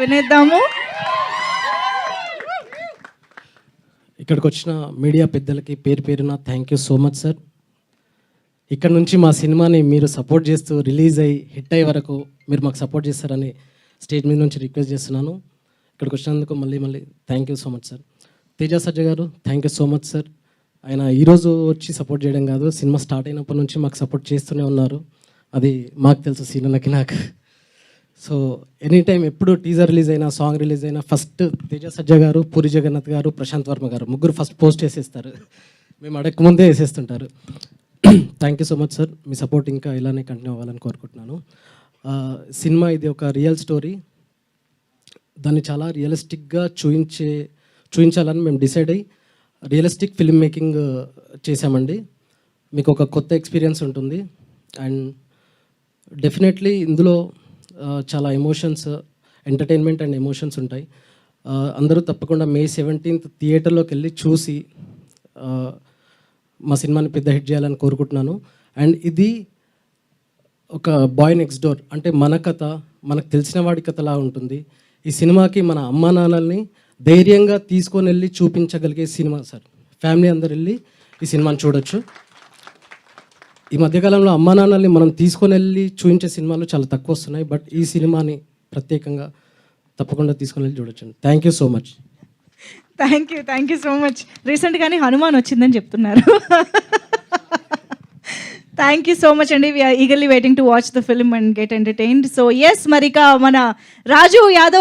వినేద్దాము. ఇక్కడికి వచ్చిన మీడియా పెద్దలకి పేరు పేరున thank you so much sir. ఇక్కడ నుంచి మా సినిమాని మీరు సపోర్ట్ చేస్తూ రిలీజ్ అయ్యి హిట్ అయ్యే వరకు మీరు మాకు సపోర్ట్ చేస్తారని స్టేజ్ మీద నుంచి రిక్వెస్ట్ చేస్తున్నాను. ఇక్కడికి వచ్చినందుకు మళ్ళీ thank you so much sir. Teja సజ్జ గారు thank you so much sir. ఆయన ఈరోజు వచ్చి సపోర్ట్ చేయడం కాదు, సినిమా స్టార్ట్ అయినప్పటి నుంచి మాకు సపోర్ట్ చేస్తూనే ఉన్నారు. అది మాకు తెలుసు, సీనన్నకి నాకు. సో ఎనీ టైం ఎప్పుడు టీజర్ రిలీజ్ అయినా, సాంగ్ రిలీజ్ అయినా ఫస్ట్ తేజ సజ్జ గారు, పూరి జగన్నాథ్ గారు, ప్రశాంత్ వర్మ గారు ముగ్గురు ఫస్ట్ పోస్ట్ వేసేస్తారు. మేము అడగకముందే వేసేస్తుంటారు. Thank you so much sir. మీ సపోర్ట్ ఇంకా ఇలానే కంటిన్యూ అవ్వాలని కోరుకుంటున్నాను. సినిమా ఇది ఒక రియల్ స్టోరీ. దాన్ని చాలా రియలిస్టిక్గా చూపించాలని మేము డిసైడ్ అయ్యి రియలిస్టిక్ ఫిల్మ్ మేకింగ్ చేశామండి. మీకు ఒక కొత్త ఎక్స్పీరియన్స్ ఉంటుంది. అండ్ డెఫినెట్లీ ఇందులో చాలా ఎమోషన్స్, ఎంటర్టైన్మెంట్ అండ్ ఎమోషన్స్ ఉంటాయి. అందరూ తప్పకుండా May 17th థియేటర్లోకి వెళ్ళి చూసి మా సినిమాని పెద్ద హిట్ చేయాలని కోరుకుంటున్నాను. అండ్ ఇది ఒక బాయ్ నెక్స్ట్ డోర్, అంటే మన కథ, మనకు తెలిసిన వాడి కథలా ఉంటుంది. ఈ సినిమాకి మన అమ్మా నాన్నల్ని ధైర్యంగా తీసుకొని వెళ్ళి చూపించగలిగే సినిమా సార్. ఫ్యామిలీ అందరు వెళ్ళి ఈ సినిమాని చూడొచ్చు. ఈ మధ్యకాలంలో అమ్మా నాన్నల్ని మనం తీసుకొని వెళ్ళి చూపించే సినిమాలు చాలా తక్కువ వస్తున్నాయి. బట్ ఈ సినిమాని ప్రత్యేకంగా తప్పకుండా తీసుకొని వెళ్ళి చూడొచ్చు. Thank you so much. Thank you so much. రీసెంట్గానే హనుమాన్ వచ్చిందని చెప్తున్నారు. థ్యాంక్ యూ సో మచ్ అండి. We are eagerly waiting to watch the film and get entertained. So yes, మరి ఇక మన రాజు యాదవ్